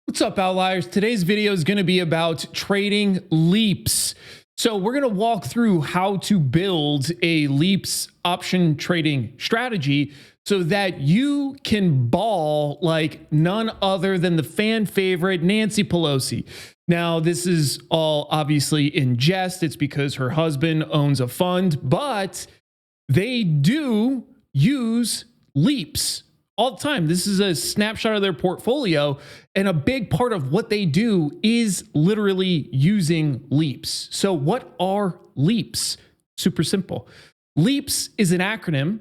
What's up, outliers? Today's video is going to be about trading leaps. So we're going to walk through how to build a leaps option trading strategy so that you can ball like none other than the fan favorite Nancy Pelosi. Now, this is all obviously in jest. It's because her husband owns a fund, but they do use leaps all the time. This is a snapshot of their portfolio, and a big part of what they do is literally using leaps. So what are leaps? Super simple. LEAPS is an acronym,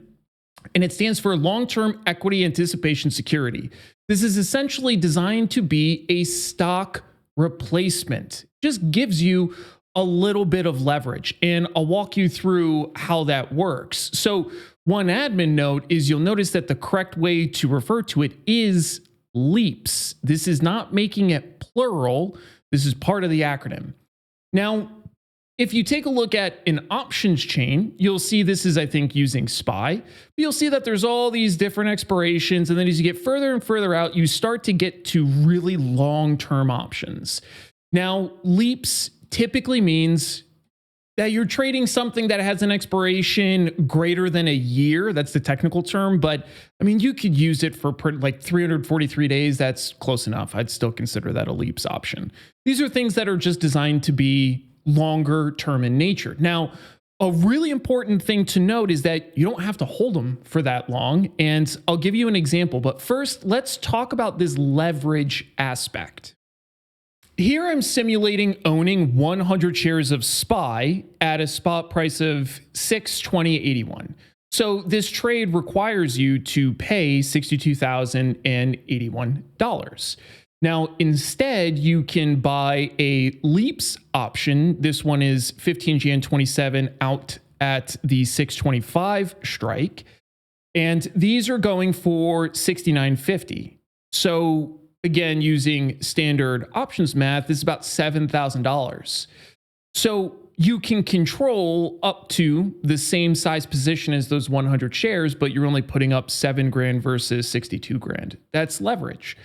and it stands for Long-Term Equity Anticipation Security. This is essentially designed to be a stock replacement. It just gives you a little bit of leverage, and I'll walk you through how that works. So one admin note is you'll notice that the correct way to refer to it is LEAPS. This is not making it plural. This is part of the acronym. Now, if you take a look at an options chain, you'll see this is, I think, using SPY. But you'll see that there's all these different expirations. And then as you get further and further out, you start to get to really long-term options. Now, LEAPS typically means that you're trading something that has an expiration greater than a year. That's the technical term. But I mean, you could use it for like 343 days. That's close enough. I'd still consider that a LEAPS option. These are things that are just designed to be longer term in nature. Now, a really important thing to note is that you don't have to hold them for that long. And I'll give you an example. But first, let's talk about this leverage aspect. Here I'm simulating owning 100 shares of SPY at a spot price of $620.81. So this trade requires you to pay $62,081. Now, instead, you can buy a LEAPS option. This one is 15 Jan 27 out at the 625 strike. And these are going for $69.50. So again, using standard options math, this is about $7,000. So you can control up to the same size position as those 100 shares, but you're only putting up 7 grand versus 62 grand. That's leverage.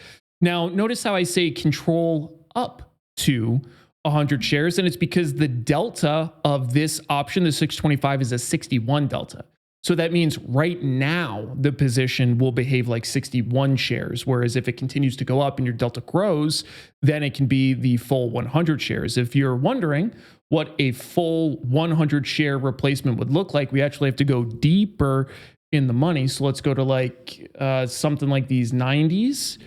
Now, notice how I say control up to 100 shares, and it's because the delta of this option, the 625, is a 61 delta. So that means right now the position will behave like 61 shares, whereas if it continues to go up and your delta grows, then it can be the full 100 shares. If you're wondering what a full 100 share replacement would look like, we actually have to go deeper in the money. So let's go to like something like these 90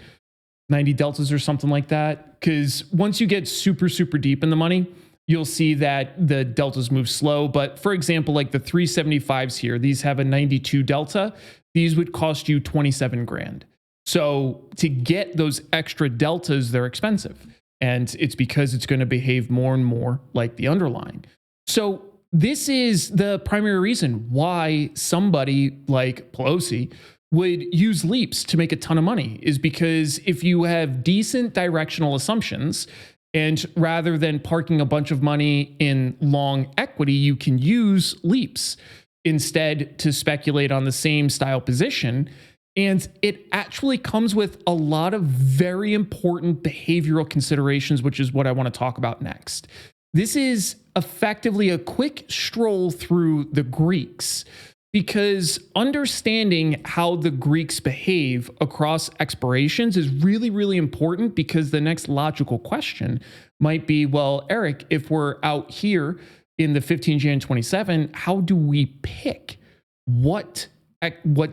deltas or something like that. Because once you get super, super deep in the money, you'll see that the deltas move slow. But for example, like the 375s here, these have a 92 delta. These would cost you 27 grand. So to get those extra deltas, they're expensive. And it's because it's going to behave more and more like the underlying. So this is the primary reason why somebody like Pelosi would use LEAPS to make a ton of money, is because if you have decent directional assumptions, and rather than parking a bunch of money in long equity, you can use LEAPS instead to speculate on the same style position. And it actually comes with a lot of very important behavioral considerations, which is what I want to talk about next. This is effectively a quick stroll through the Greeks, because understanding how the Greeks behave across expirations is really, really important, because the next logical question might be, well, Eric, if we're out here in the 15 Jan 27, how do we pick what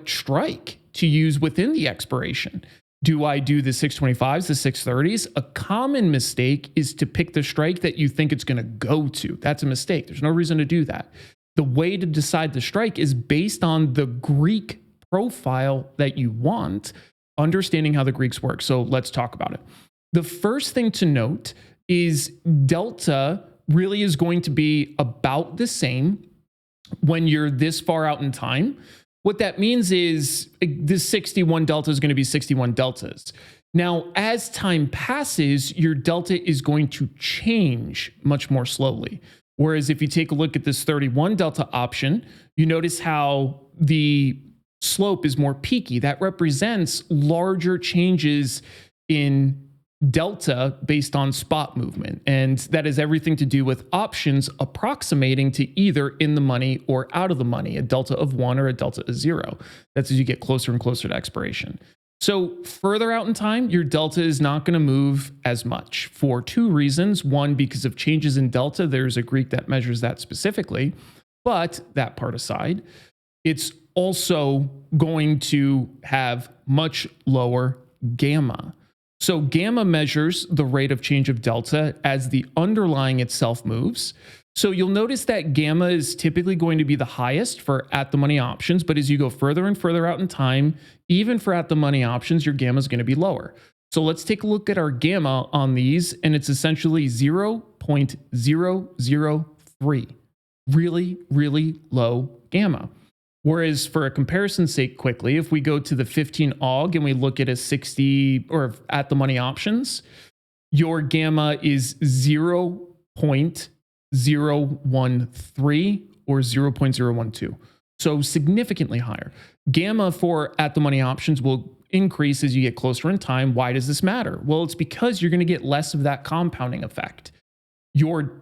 strike to use within the expiration? Do I do the 625s, the 630s? A common mistake is to pick the strike that you think it's going to go to. That's a mistake. There's no reason to do that. The way to decide the strike is based on the Greek profile that you want, understanding how the Greeks work. So let's talk about it. The first thing to note is delta really is going to be about the same when you're this far out in time. What that means is this 61 delta is going to be 61 deltas. Now, as time passes, your delta is going to change much more slowly. Whereas if you take a look at this 31 delta option, you notice how the slope is more peaky. That represents larger changes in delta based on spot movement. And that has everything to do with options approximating to either in the money or out of the money, a delta of 1 or a delta of 0. That's as you get closer and closer to expiration. So further out in time, your delta is not going to move as much for two reasons. One, because of changes in delta. There's a Greek that measures that specifically. But that part aside, it's also going to have much lower gamma. So gamma measures the rate of change of delta as the underlying itself moves. So you'll notice that gamma is typically going to be the highest for at the money options, but as you go further and further out in time, even for at the money options, your gamma is going to be lower. So let's take a look at our gamma on these, and it's essentially 0.003. Really, really low gamma. Whereas for a comparison's sake quickly, if we go to the 15 AUG and we look at a 60 or at the money options, your gamma is 0.013 or 0.012. So significantly higher. Gamma for at the money options will increase as you get closer in time. Why does this matter? Well, it's because you're going to get less of that compounding effect. Your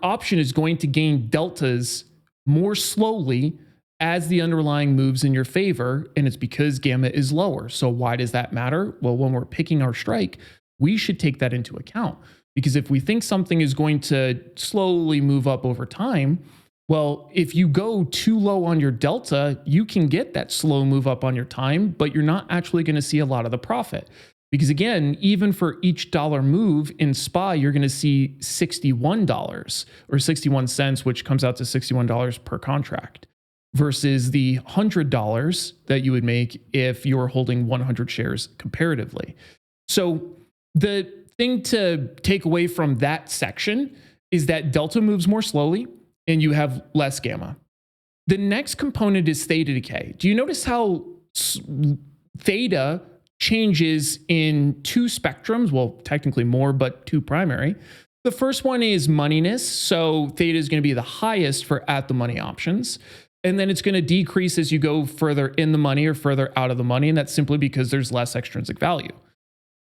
option is going to gain deltas more slowly as the underlying moves in your favor, and it's because gamma is lower. So why does that matter? Well, when we're picking our strike, we should take that into account, because if we think something is going to slowly move up over time, well, if you go too low on your delta, you can get that slow move up on your time, but you're not actually going to see a lot of the profit. Because again, even for each dollar move in SPY, you're going to see $61 or 61 cents, which comes out to $61 per contract, versus the $100 that you would make if you're holding 100 shares comparatively. So the thing to take away from that section is that delta moves more slowly and you have less gamma. The next component is theta decay. Do you notice how theta changes in two spectrums? Well, technically more, but two primary. The first one is moneyness. So theta is going to be the highest for at the money options. And then it's going to decrease as you go further in the money or further out of the money. And that's simply because there's less extrinsic value.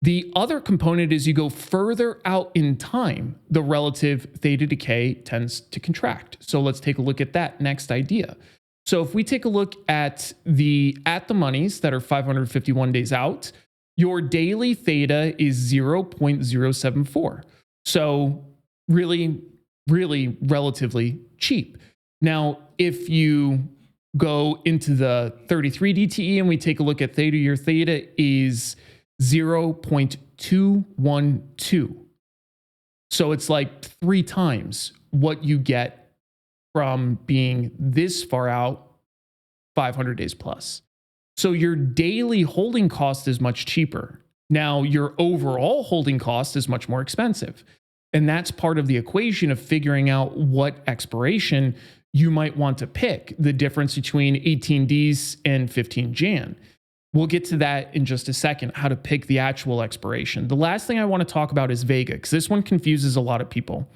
The other component is you go further out in time, the relative theta decay tends to contract. So let's take a look at that next idea. So if we take a look at the monies that are 551 days out, your daily theta is 0.074. So really, really relatively cheap. Now, if you go into the 33 DTE and we take a look at theta, your theta is 0.212. So it's like 3 times what you get from being this far out 500 days plus. So your daily holding cost is much cheaper. Now, your overall holding cost is much more expensive. And that's part of the equation of figuring out what expiration you might want to pick, the difference between 18Ds and 15 Jan. We'll get to that in just a second, how to pick the actual expiration. The last thing I want to talk about is Vega, because this one confuses a lot of people.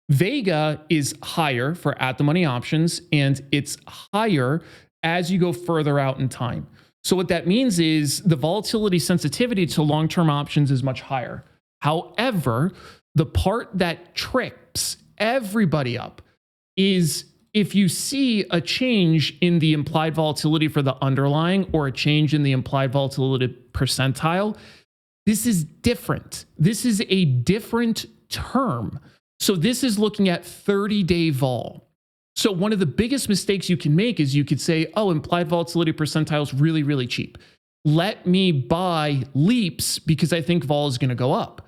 Vega is higher for at the money options, and it's higher as you go further out in time. So what that means is the volatility sensitivity to long-term options is much higher. However, the part that trips everybody up is if you see a change in the implied volatility for the underlying or a change in the implied volatility percentile, this is different. This is a different term. So this is looking at 30-day vol. So one of the biggest mistakes you can make is you could say, oh, implied volatility percentile is really, really cheap. Let me buy LEAPS because I think vol is going to go up.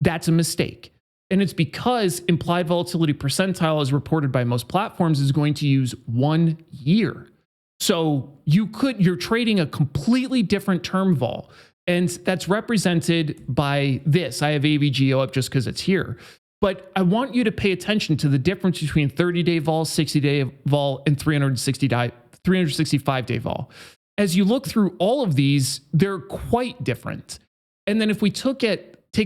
That's a mistake. And it's because implied volatility percentile, as reported by most platforms, is going to use 1 year. So you're trading a completely different term vol. And that's represented by this. I have AVGO up just because it's here. But I want you to pay attention to the difference between 30-day vol, 60-day vol, and 365-day vol. As you look through all of these, they're quite different. And then if we take a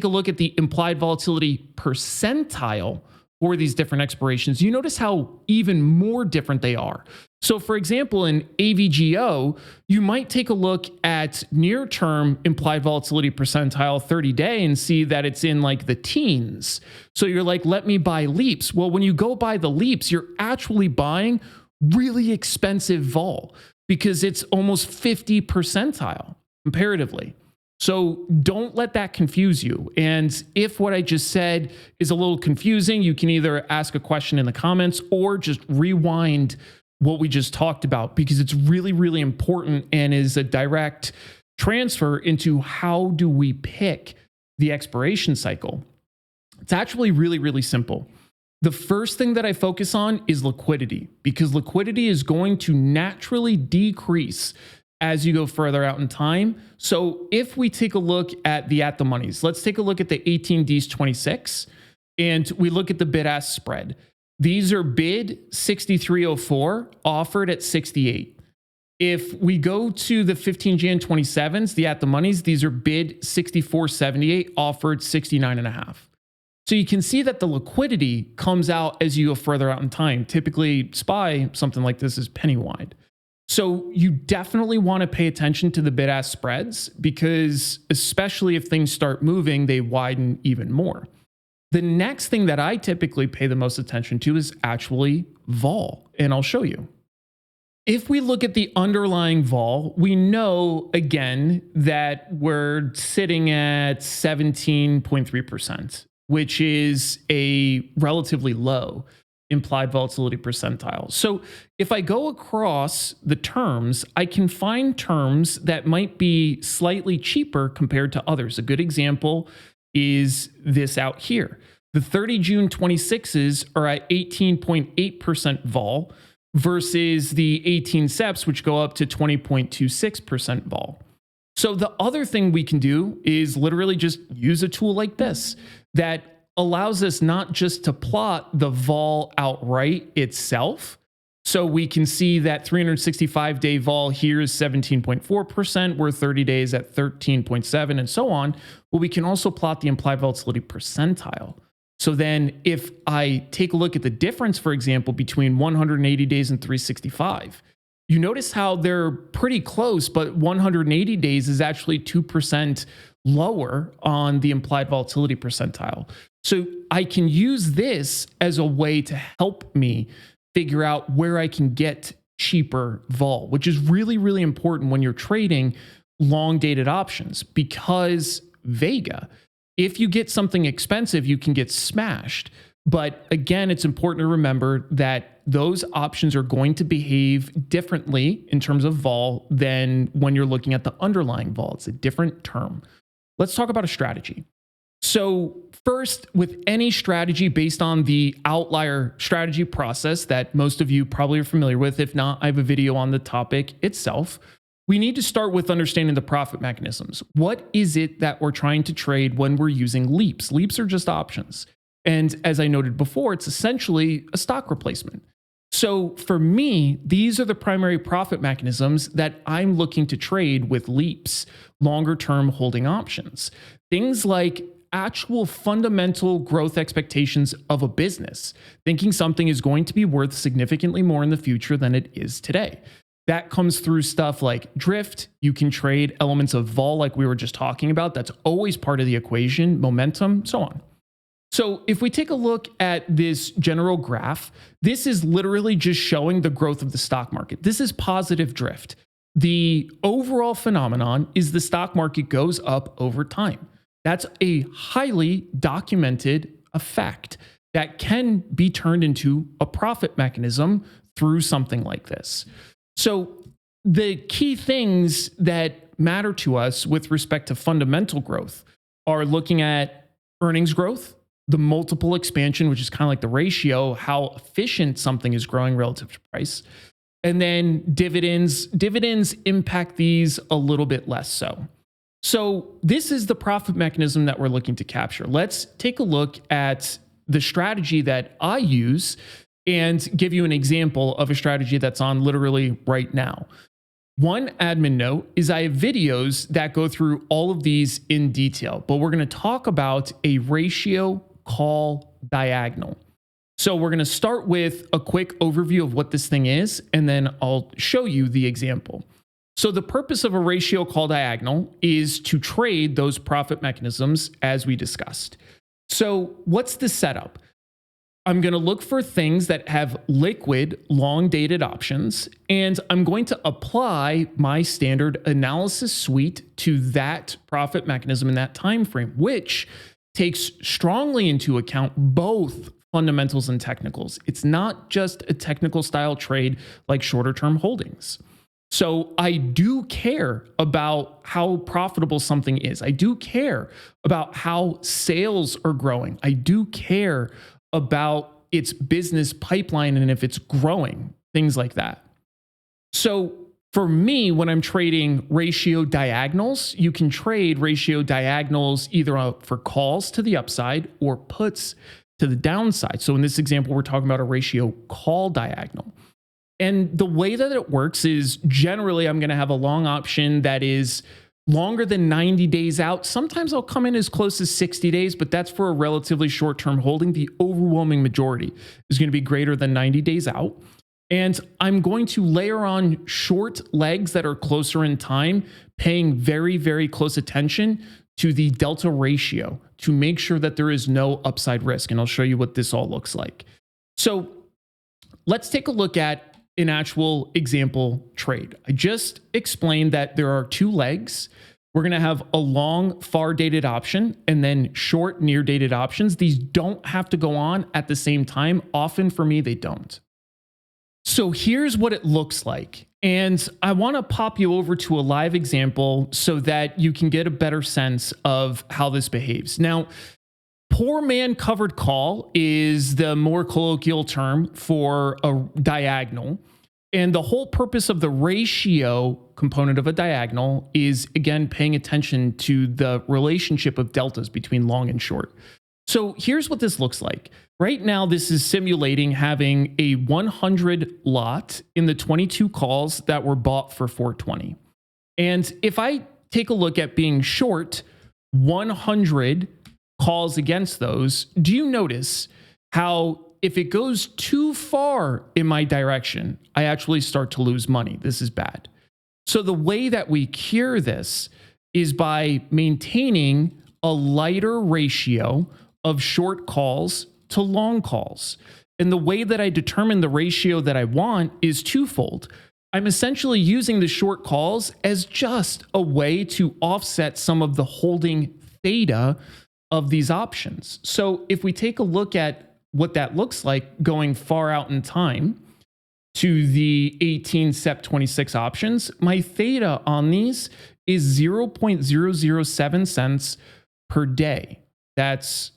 look at the implied volatility percentile for these different expirations, you notice how even more different they are. So for example, in AVGO, you might take a look at near-term implied volatility percentile 30-day and see that it's in like the teens. So you're like, let me buy LEAPS. Well, when you go buy the LEAPS, you're actually buying really expensive vol because it's almost 50 percentile comparatively. So don't let that confuse you. And if what I just said is a little confusing, you can either ask a question in the comments or just rewind what we just talked about, because it's really, really important and is a direct transfer into how do we pick the expiration cycle. It's actually really, really simple. The first thing that I focus on is liquidity, because liquidity is going to naturally decrease as you go further out in time. So if we take a look at the monies, let's take a look at the 18Ds 26 and we look at the bid-ask spread. These are bid 63.04, offered at 68. If we go to the 15 Jan 27s, the monies, these are bid 64.78, offered 69.5. So you can see that the liquidity comes out as you go further out in time. Typically, SPY, something like this, is penny wide. So you definitely want to pay attention to the bid-ask spreads, because especially if things start moving, they widen even more. The next thing that I typically pay the most attention to is actually vol, and I'll show you. If we look at the underlying vol, we know again that we're sitting at 17.3%, which is a relatively low implied volatility percentile. So if I go across the terms, I can find terms that might be slightly cheaper compared to others. A good example is this out here. The 30 June 26s are at 18.8% vol versus the 18 SEPs, which go up to 20.26% vol. So the other thing we can do is literally just use a tool like this that allows us not just to plot the vol outright itself. So we can see that 365-day vol here is 17.4%, we're 30 days at 13.7, and so on. But we can also plot the implied volatility percentile. So then if I take a look at the difference, for example, between 180 days and 365, you notice how they're pretty close, but 180 days is actually 2% lower on the implied volatility percentile. So I can use this as a way to help me figure out where I can get cheaper vol, which is really, really important when you're trading long dated options, because Vega, if you get something expensive, you can get smashed. But again, it's important to remember that those options are going to behave differently in terms of vol than when you're looking at the underlying vol. It's a different term. Let's talk about a strategy. So first, with any strategy based on the outlier strategy process that most of you probably are familiar with, if not, I have a video on the topic itself. We need to start with understanding the profit mechanisms. What is it that we're trying to trade when we're using LEAPS? LEAPS are just options. And as I noted before, it's essentially a stock replacement. So for me, these are the primary profit mechanisms that I'm looking to trade with LEAPS, longer term holding options. Things like actual fundamental growth expectations of a business, thinking something is going to be worth significantly more in the future than it is today. That comes through stuff like drift. You can trade elements of vol like we were just talking about. That's always part of the equation, momentum, so on. So if we take a look at this general graph, this is literally just showing the growth of the stock market. This is positive drift. The overall phenomenon is the stock market goes up over time. That's a highly documented effect that can be turned into a profit mechanism through something like this. So the key things that matter to us with respect to fundamental growth are looking at earnings growth, the multiple expansion, which is kind of like the ratio, how efficient something is growing relative to price. And then dividends. Dividends impact these a little bit less so. So this is the profit mechanism that we're looking to capture. Let's take a look at the strategy that I use and give you an example of a strategy that's on literally right now. One admin note is I have videos that go through all of these in detail, but we're going to talk about a ratio call diagonal. So we're going to start with a quick overview of what this thing is, and then I'll show you the example. So the purpose of a ratio call diagonal is to trade those profit mechanisms as we discussed. So what's the setup? I'm going to look for things that have liquid, long-dated options, and I'm going to apply my standard analysis suite to that profit mechanism in that time frame, which takes strongly into account both fundamentals and technicals. It's not just a technical style trade like shorter term holdings. So I do care about how profitable something is. I do care about how sales are growing. I do care about its business pipeline and if it's growing, things like that. So for me, when I'm trading ratio diagonals, you can trade ratio diagonals either for calls to the upside or puts to the downside. So in this example, we're talking about a ratio call diagonal. And the way that it works is generally I'm going to have a long option that is longer than 90 days out. Sometimes I'll come in as close as 60 days, but that's for a relatively short-term holding. The overwhelming majority is going to be greater than 90 days out. And I'm going to layer on short legs that are closer in time, paying very, very close attention to the delta ratio to make sure that there is no upside risk. And I'll show you what this all looks like. So let's take a look at an actual example trade. I just explained that there are two legs. We're going to have a long, far dated option and then short, near dated options. These don't have to go on at the same time. Often for me, they don't. So here's what it looks like. And I want to pop you over to a live example so that you can get a better sense of how this behaves. Now, poor man covered call is the more colloquial term for a diagonal. And the whole purpose of the ratio component of a diagonal is, again, paying attention to the relationship of deltas between long and short. So here's what this looks like. Right now, this is simulating having a 100 lot in the 22 calls that were bought for 420. And if I take a look at being short 100 calls against those, do you notice how if it goes too far in my direction, I actually start to lose money? This is bad. So the way that we cure this is by maintaining a lighter ratio of short calls to long calls. And the way that I determine the ratio that I want is twofold. I'm essentially using the short calls as just a way to offset some of the holding theta of these options. So if we take a look at what that looks like going far out in time to the 18 SEP 26 options, my theta on these is 0.007 cents per day. That's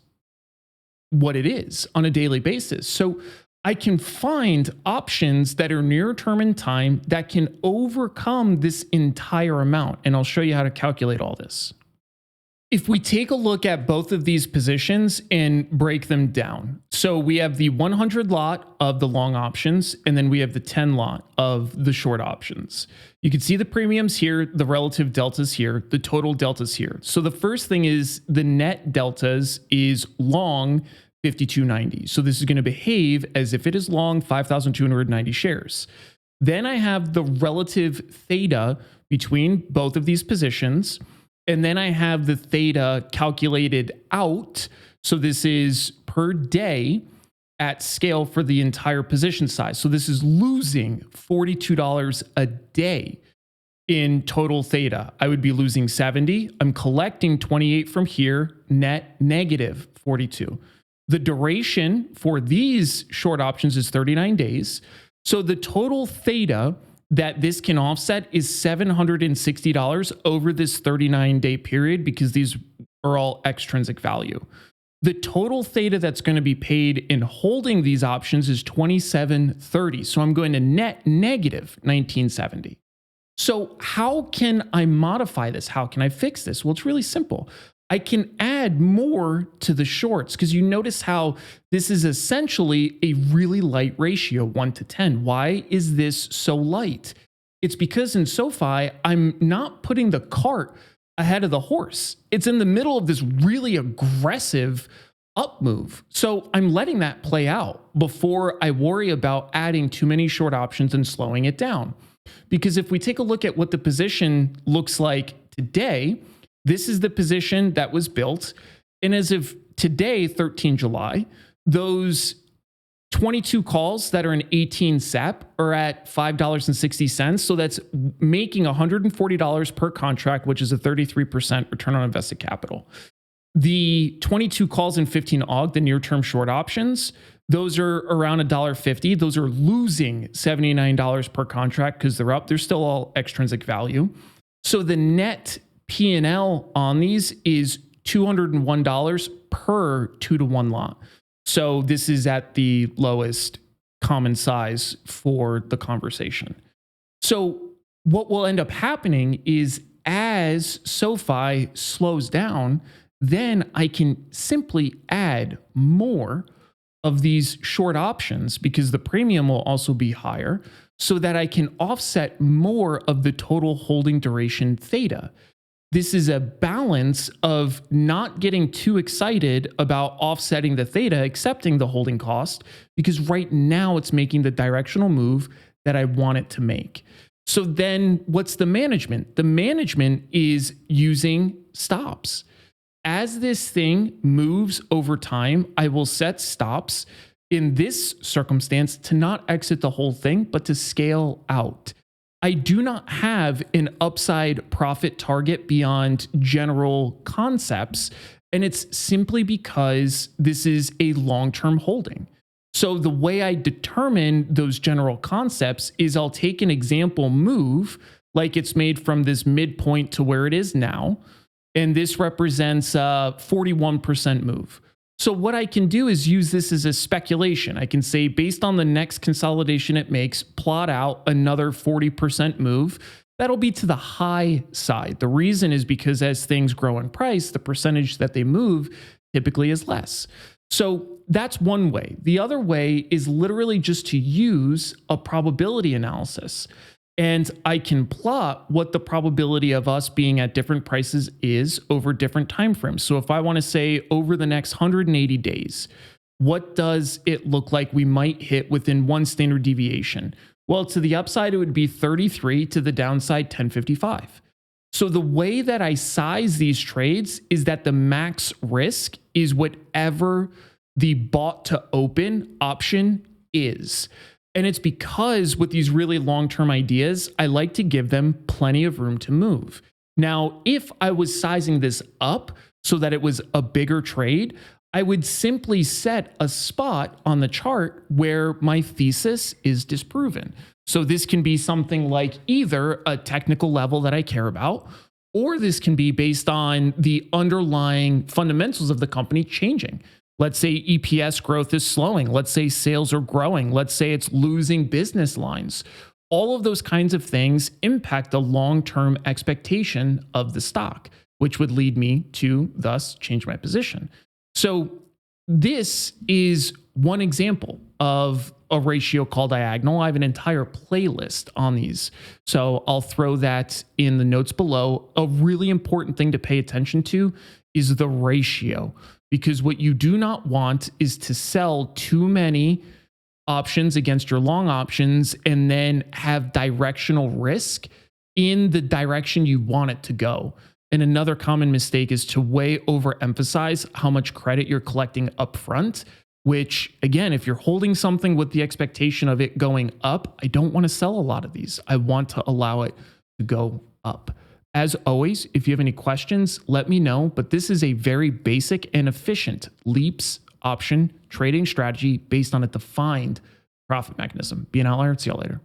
what it is on a daily basis. So I can find options that are near term in time that can overcome this entire amount. And I'll show you how to calculate all this. If we take a look at both of these positions and break them down, so we have the 100 lot of the long options, and then we have the 10 lot of the short options. You can see the premiums here, the relative deltas here, the total deltas here. So the first thing is the net deltas is long 5290. So this is going to behave as if it is long 5,290 shares. Then I have the relative theta between both of these positions. And then I have the theta calculated out. So this is per day at scale for the entire position size. So this is losing $42 a day in total theta. I would be losing 70. I'm collecting 28 from here, net negative 42. The duration for these short options is 39 days. So the total theta that this can offset is $760 over this 39-day period because these are all extrinsic value. The total theta that's going to be paid in holding these options is $27.30. So I'm going to net negative $19.70. So how can I modify this? How can I fix this? Well, it's really simple. I can add more to the shorts because you notice how this is essentially a really light ratio, 1 to 10. Why is this so light? It's because in SoFi, I'm not putting the cart ahead of the horse. It's in the middle of this really aggressive up move. So I'm letting that play out before I worry about adding too many short options and slowing it down. Because if we take a look at what the position looks like today, this is the position that was built. And as of today, 13 July, those 22 calls that are in 18 SEP are at $5.60. So that's making $140 per contract, which is a 33% return on invested capital. The 22 calls in 15 AUG, the near-term short options, those are around $1.50. Those are losing $79 per contract because they're up. They're still all extrinsic value. So the net P&L on these is $201 per 2-to-1 lot. So this is at the lowest common size for the conversation. So what will end up happening is as SoFi slows down, then I can simply add more of these short options because the premium will also be higher so that I can offset more of the total holding duration theta. This is a balance of not getting too excited about offsetting the theta, accepting the holding cost, because right now it's making the directional move that I want it to make. So then what's the management? The management is using stops. As this thing moves over time, I will set stops in this circumstance to not exit the whole thing, but to scale out. I do not have an upside profit target beyond general concepts, and it's simply because this is a long-term holding. So the way I determine those general concepts is I'll take an example move, like it's made from this midpoint to where it is now, and this represents a 41% move. So what I can do is use this as a speculation. I can say, based on the next consolidation it makes, plot out another 40% move. That'll be to the high side. The reason is because as things grow in price, the percentage that they move typically is less. So that's one way. The other way is literally just to use a probability analysis. And I can plot what the probability of us being at different prices is over different timeframes. So if I want to say over the next 180 days, what does it look like we might hit within one standard deviation? Well, to the upside, it would be 33, to the downside, 1055. So the way that I size these trades is that the max risk is whatever the bought to open option is. And it's because with these really long-term ideas, I like to give them plenty of room to move. Now, if I was sizing this up so that it was a bigger trade, I would simply set a spot on the chart where my thesis is disproven. So this can be something like either a technical level that I care about, or this can be based on the underlying fundamentals of the company changing. Let's say EPS growth is slowing. Let's say sales are growing. Let's say it's losing business lines. All of those kinds of things impact the long-term expectation of the stock, which would lead me to thus change my position. So this is one example of a ratio called diagonal. I have an entire playlist on these. So I'll throw that in the notes below. A really important thing to pay attention to is the ratio. Because what you do not want is to sell too many options against your long options and then have directional risk in the direction you want it to go. And another common mistake is to way overemphasize how much credit you're collecting upfront, which again, if you're holding something with the expectation of it going up, I don't want to sell a lot of these. I want to allow it to go up. As always, if you have any questions, let me know, but this is a very basic and efficient LEAPS option trading strategy based on a defined profit mechanism. Be an outlier. See y'all later.